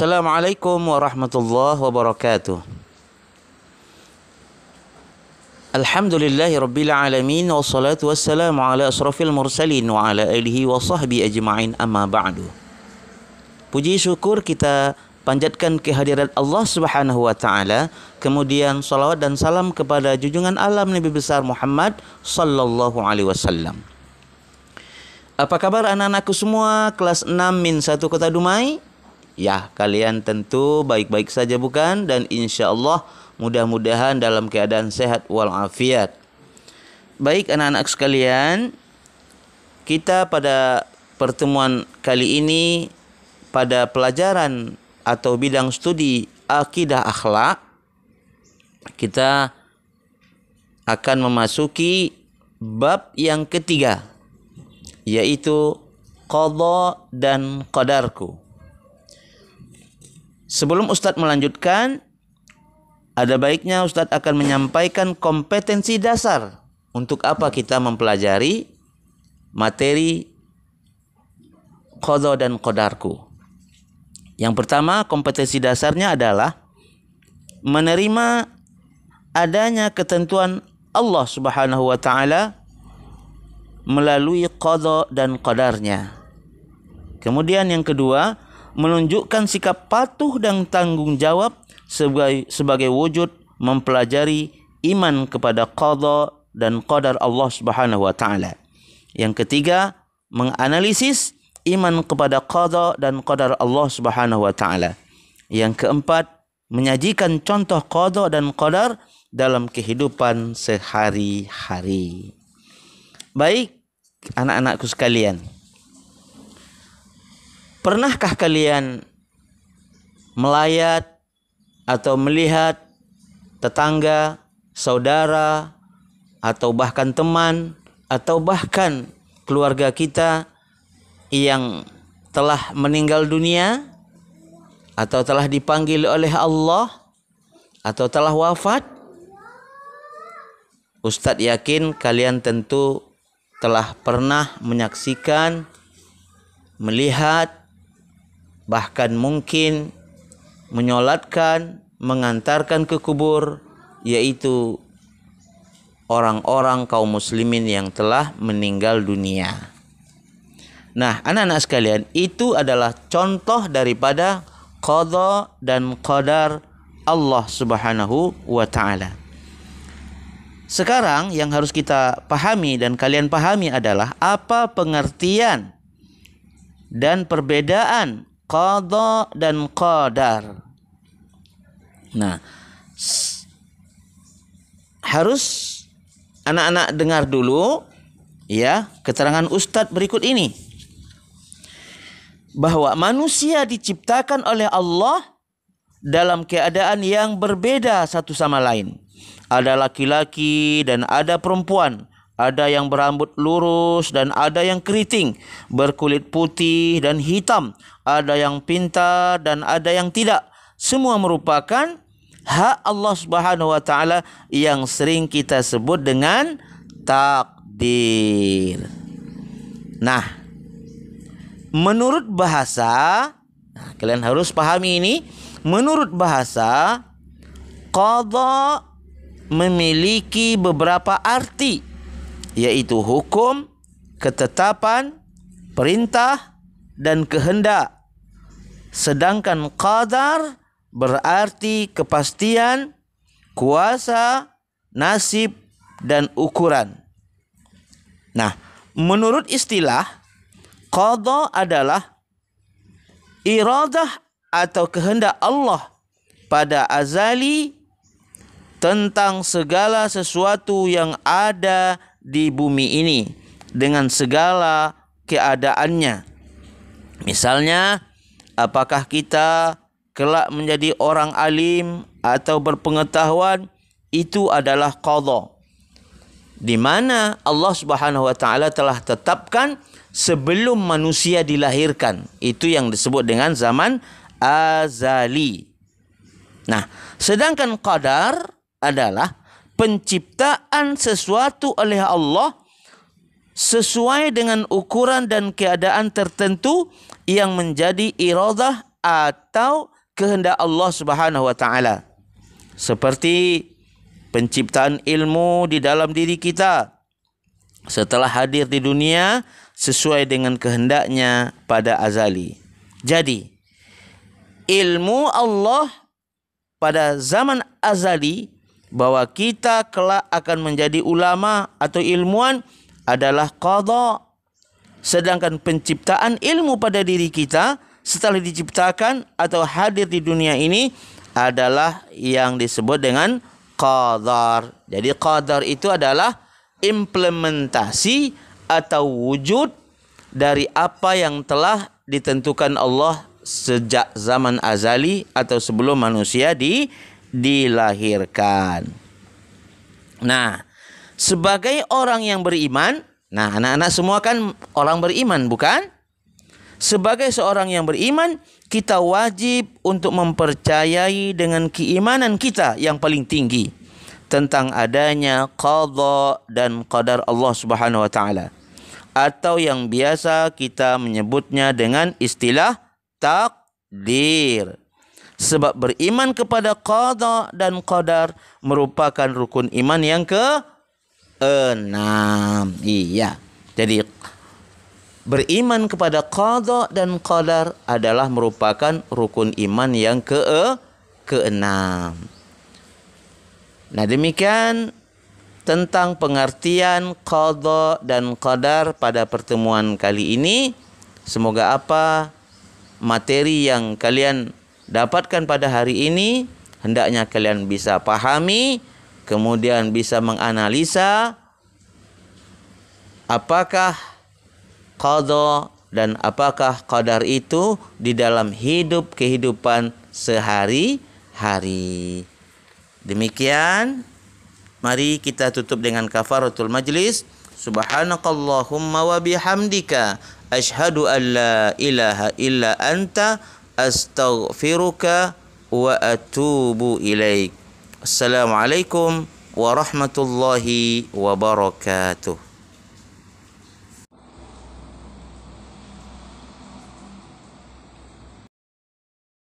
Assalamualaikum warahmatullahi wabarakatuh. Alhamdulillahi rabbil alamin, wassalatu wassalamu ala asrafil mursalin wa ala alihi wa sahbihi ajma'in, amma ba'du. Puji syukur kita panjatkan kehadirat Allah Subhanahu wa taala, kemudian salawat dan salam kepada junjungan alam Nabi besar Muhammad sallallahu alaihi wasallam. Apa kabar anak-anakku semua kelas 6 min 1 Kota Dumai? Ya, kalian tentu baik-baik saja bukan? Dan insya Allah mudah-mudahan dalam keadaan sehat walafiat. Baik anak-anak sekalian, kita pada pertemuan kali ini pada pelajaran atau bidang studi akidah akhlak, kita akan memasuki bab yang ketiga, yaitu qadha dan qadarku. Sebelum Ustadz melanjutkan, ada baiknya Ustadz akan menyampaikan kompetensi dasar untuk apa kita mempelajari materi qadha dan qadarku. Yang pertama, kompetensi dasarnya adalah menerima adanya ketentuan Allah Subhanahu wa taala melalui qadha dan qadarnya. Kemudian yang kedua, menunjukkan sikap patuh dan tanggung jawab sebagai wujud mempelajari iman kepada qadha dan qadar Allah Subhanahu wa taala. Yang ketiga, menganalisis iman kepada qadha dan qadar Allah Subhanahu wa taala. Yang keempat, menyajikan contoh qadha dan qadar dalam kehidupan sehari-hari. Baik, anak-anakku sekalian, pernahkah kalian melayat atau melihat tetangga, saudara, atau bahkan teman, atau bahkan keluarga kita yang telah meninggal dunia, atau telah dipanggil oleh Allah, atau telah wafat? Ustadz yakin kalian tentu telah pernah menyaksikan, melihat, bahkan mungkin menyolatkan, mengantarkan ke kubur, yaitu orang-orang kaum muslimin yang telah meninggal dunia. Nah, anak-anak sekalian, itu adalah contoh daripada qadha dan qadar Allah Subhanahu wa taala. Sekarang yang harus kita pahami dan kalian pahami adalah apa pengertian dan perbedaan qadha dan qadar. Nah, harus anak-anak dengar dulu ya keterangan Ustadz berikut ini, bahwa manusia diciptakan oleh Allah dalam keadaan yang berbeda satu sama lain. Ada laki-laki dan ada perempuan. Ada yang berambut lurus dan ada yang keriting, berkulit putih dan hitam, ada yang pintar dan ada yang tidak. Semua merupakan hak Allah Subhanahu wa taala yang sering kita sebut dengan takdir. Nah, menurut bahasa, kalian harus pahami ini, menurut bahasa, qadha memiliki beberapa arti, yaitu hukum, ketetapan, perintah, dan kehendak. Sedangkan qadar berarti kepastian, kuasa, nasib, dan ukuran. Nah, menurut istilah, qadha adalah iradah atau kehendak Allah pada azali tentang segala sesuatu yang ada di bumi ini dengan segala keadaannya. Misalnya, apakah kita kelak menjadi orang alim atau berpengetahuan, itu adalah qadha, di mana Allah Subhanahu wa taala telah tetapkan sebelum manusia dilahirkan. Itu yang disebut dengan zaman azali. Nah, sedangkan qadar adalah penciptaan sesuatu oleh Allah sesuai dengan ukuran dan keadaan tertentu yang menjadi iradah atau kehendak Allah Subhanahu wa taala. Seperti penciptaan ilmu di dalam diri kita setelah hadir di dunia sesuai dengan kehendaknya pada azali. Jadi, ilmu Allah pada zaman azali bahwa kita kelak akan menjadi ulama atau ilmuwan adalah qada. Sedangkan penciptaan ilmu pada diri kita setelah diciptakan atau hadir di dunia ini adalah yang disebut dengan qadar. Jadi qadar itu adalah implementasi atau wujud dari apa yang telah ditentukan Allah sejak zaman azali atau sebelum manusia dilahirkan. Nah, sebagai orang yang beriman, nah anak-anak semua kan orang beriman, bukan? Sebagai seorang yang beriman, kita wajib untuk mempercayai dengan keimanan kita yang paling tinggi tentang adanya qada dan qadar Allah Subhanahu wa taala, atau yang biasa kita menyebutnya dengan istilah takdir. Sebab beriman kepada qada dan qadar merupakan rukun iman yang ke-6. Iya. Jadi beriman kepada qada dan qadar adalah merupakan rukun iman yang ke-6. Nah, demikian tentang pengertian qada dan qadar pada pertemuan kali ini. Semoga apa materi yang kalian dapatkan pada hari ini hendaknya kalian bisa pahami, kemudian bisa menganalisa apakah qada dan apakah qadar itu di dalam kehidupan sehari-hari. Demikian, mari kita tutup dengan kafaratul majlis. Subhanakallahumma wa bihamdika asyhadu an la ilaha illa anta astaghfiruka wa atubu ilaik. Assalamualaikum warahmatullahi wabarakatuh.